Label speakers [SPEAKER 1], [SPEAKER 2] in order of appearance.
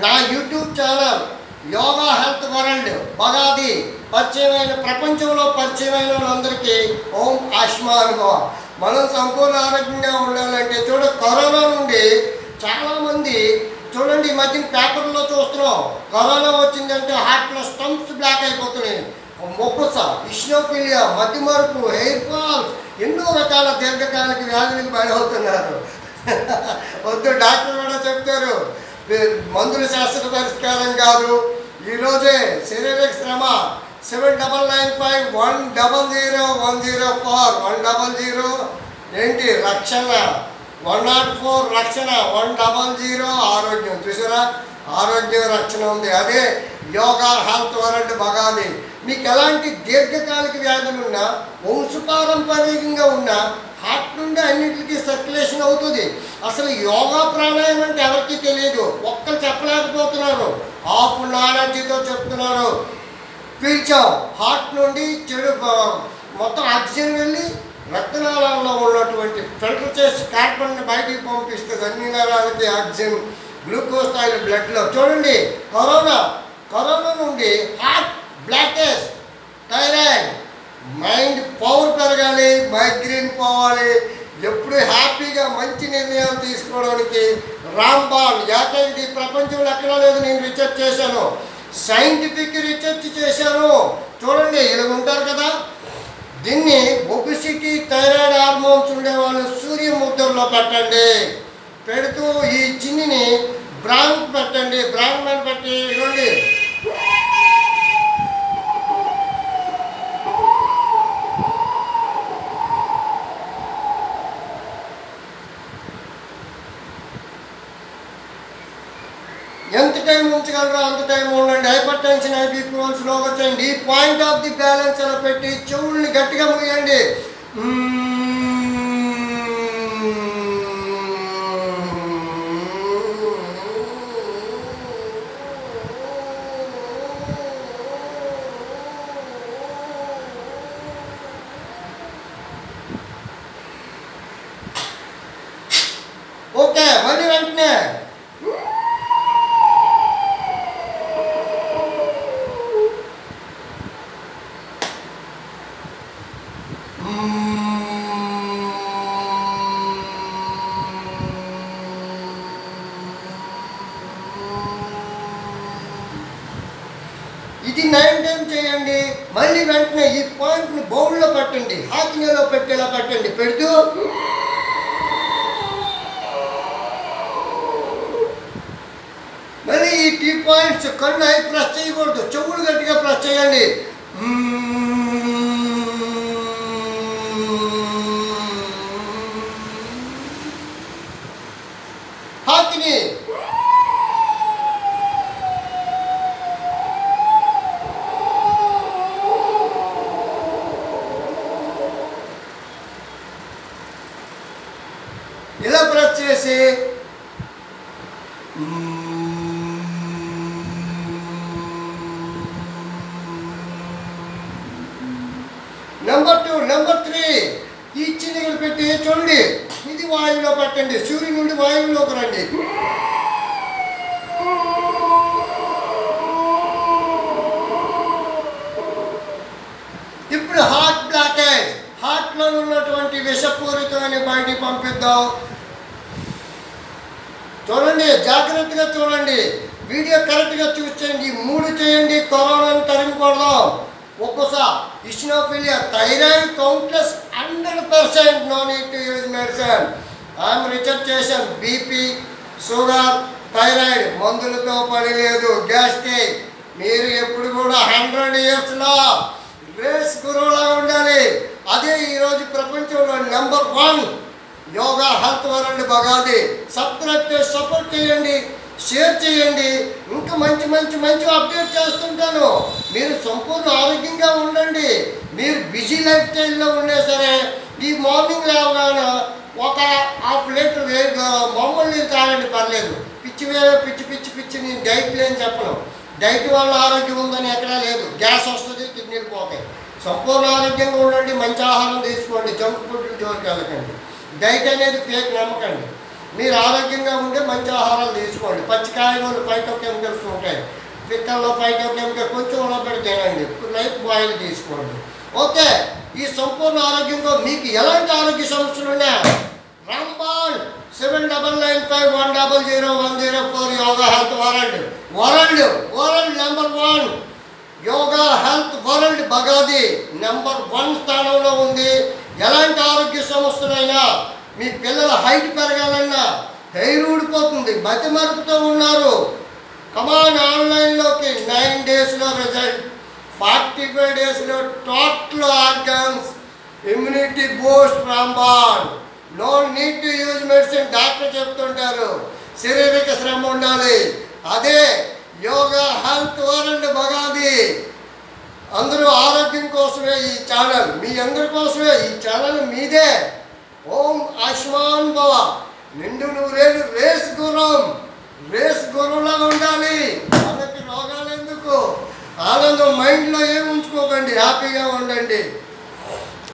[SPEAKER 1] నా YouTube channel yoga health world Bagadi పరిచయమైన ప్రపంచంలో పరిచయమైన వాళ్ళందరికీ ఓం ఆయుష్మాన్ భవ. మనం సంపూర్ణ ఆరోగ్యంగా ఉండాలంటే కరోనా నుండి చాలామంది చూడండి, ఈ మధ్యన పేపర్లో చూస్తున్నాం, కరోనా వచ్చిందంటే హార్ట్లో స్టంప్స్ బ్లాక్ అయిపోతున్నాయి, మొక్కుస, ఇస్నోఫిలియా, మతిమరుపు, హెయిర్ ఫాల్స్, ఎన్నో రకాల దీర్ఘకాలిక వ్యాధులకు బలవుతున్నారు. వద్దు, డాక్టర్ కూడా చెప్తారు మందుల శాస్త్ర పరిష్కారం కాదు. ఈరోజే శారీరక శ్రమ 7995100104 100 ఏంటి రక్షణ 104 రక్షణ 100 ఆరోగ్యం. చూసారా, ఆరోగ్య రక్షణ ఉంది. అదే యోగా హెల్త్ వరల్డ్ బగాది. మీకు ఎలాంటి దీర్ఘకాలిక వ్యాధులు ఉన్నా, వంశపారంపర్యంగా ఉన్నా, హార్ట్ నుండి అన్నింటికి సర్క్యులేషన్ అవుతుంది. అసలు యోగా ప్రాణాయామం అంటే ఎవరికి తెలియదు, ఒక్కరు చెప్పలేకపోతున్నారు. హాఫ్ నాలెడ్జ్తో చెప్తున్నారు. పీల్చాం, హార్ట్ నుండి చెడు మొత్తం ఆక్సిజన్ వెళ్ళి రక్తనాళాల్లో ఉన్నటువంటి ఫిల్టర్ చేసి కార్బన్ బయటికి పంపిస్తుంది. అన్ని నరాలకి ఆక్సిజన్, గ్లూకోజ్ స్థాయిలు బ్లడ్లో. చూడండి, కరోనా నుండి heart blockage, thyroid, mind power పెరగాలి, మైగ్రేన్ పోవాలి, ఎప్పుడు హ్యాపీగా మంచి నిర్ణయాలు తీసుకోవడానికి రాంబాన్ ఏకైది ప్రపంచంలో ఎక్కడా లేదు. నేను రీసెర్చ్ చేశాను, సైంటిఫిక్ రీసెర్చ్ చేశాను. చూడండి, ఇలా ఉంటారు కదా, దీన్ని ఒబిసిటీ, థైరాయిడ్ హార్మోన్స్ ఉండేవాళ్ళు సూర్య ముద్రలో పెట్టండి. పెడుతూ ఈ చిన్నిని బ్రాండ్ పెట్టండి, బ్రాండ్ పెట్టి ఇవ్వండి. ఎంత టైం ఉంచగలరో అంత టైం ఉండండి. హైపర్ టెన్షన్, ఐబీపీ స్లోగా వచ్చేయండి. ఈ పాయింట్ ఆఫ్ ది బ్యాలెన్స్ అలా పెట్టి చెవుల్ని గట్టిగా మూయండి. ఓకే, మళ్ళీ వెంటనే ఇది 9 టైమ్స్ చేయండి. మళ్ళీ వెంటనే ఈ పాయింట్ని బౌల్లో పెట్టండి, హాకినీలో పెట్టేలా పెట్టండి. పెడుతూ మళ్ళీ ఈ టీ పాయింట్స్ కన్ను అయి ప్రెస్ చేయకూడదు, చెవులు గట్టిగా ప్రెస్ చేయండి. హాకిని ఇలా ప్రెస్ చేసి నెంబర్ 2, నెంబర్ 3 ఈ చిన్న ఇక్కడ పెట్టి చూడండి, ఇది వాయువులో పెట్టండి. సూర్యుని నుండి వాయువులోకి రండి. ఇప్పుడు హార్ట్ బ్లాకేజ్, హార్ట్లో ఉన్నటువంటి విషపూరితమైన బయటికి పంపిద్దాం. చూడండి, జాగ్రత్తగా చూడండి, వీడియో కరెక్ట్గా చూసేయండి. 3 చేయండి, కరోనాను తరిమికొడదాం. ఒక్కోసారి ఇస్నోఫిలియా, థైరాయిడ్ కౌంట్లెస్ 100%, no need to use medicine. I am research చేశాను. బీపీ, షుగర్, థైరాయిడ్ మందులతో పని లేదు. గ్యాస్ట్రిక్, మీరు ఎప్పుడు కూడా 100 ఇయర్స్లో రేస్ గురువులా ఉండాలి. అదే ఈరోజు ప్రపంచంలో number 1 yoga health world Bagadi. Subscribe చేసి సపోర్ట్ చేయండి, షేర్ చేయండి. ఇంకా మంచి అప్డేట్ చేస్తుంటాను. మీరు సంపూర్ణ ఆరోగ్యంగా ఉండండి. మీరు బిజీ లైఫ్ స్టైల్లో ఉన్నా సరే, ఈ మార్నింగ్ లేవగానే ఒక హాఫ్ లీటర్ మామూలు నీళ్ళు తాగండి, పర్లేదు. పిచ్చి నేను డైట్ లేని చెప్పను. డైట్ వల్ల ఆరోగ్యం ఉందని ఎక్కడా లేదు. గ్యాస్ వస్తుంది, కిడ్నీలు పోతాయి. సంపూర్ణ ఆరోగ్యంగా ఉండండి, మంచి ఆహారం తీసుకోండి, జంక్ ఫుడ్లు జోలికి వెళ్ళకండి. డైట్ అనేది ఫేక్ నమ్మకండి. మీరు ఆరోగ్యంగా ఉంటే మంచి ఆహారాలు తీసుకోండి. పచ్చి కాయగూరలు ఫైటో కెమికల్స్ ఉంటాయి, పిక్కల్లో ఫైటో కెమికల్ కొంచెం ఉడకబెట్టి తినండి, లైట్ బాయిల్ తీసుకోండి. ఓకే, ఈ సంపూర్ణ ఆరోగ్యంలో మీకు ఎలాంటి ఆరోగ్య సమస్యలు ఉన్నాయా? Rambal 7995100104 yoga health world number 1 yoga health world Bagadi number 1 స్థానంలో ఉంది. ఎలాంటి ఆరోగ్య సమస్యలైనా, మీ పిల్లల హైట్ పెరగాలన్నా, హెయిర్ ఊడిపోతుంది, మతి మరుపుతో ఉన్నారు, కమాన్ ఆన్లైన్లోకి 9 డేస్లో రిజల్ట్, 45 డేస్లో టోటల్ ఆర్గన్స్ ఇమ్యూనిటీ బూస్ట్ రాంబాల్. No need to use medicine. Doctor చెప్తుంటారు శారీరక శ్రమ ఉండాలి. అదే యోగా హెల్త్ వరల్డ్ బగాది. అందరూ ఆరోగ్యం కోసమే ఈ ఛానల్, మీ అందరి కోసమే ఈ ఛానల్ మీదే. ఓం ఆయుష్మాన్ భవ. నిండు నూరేళ్ళు రేస్ గుర్రంలాగా ఉండాలి. మనకి రోగాలు ఎందుకు? ఆనందం మైండ్లో ఏం ఉంచుకోకండి, హ్యాపీగా ఉండండి.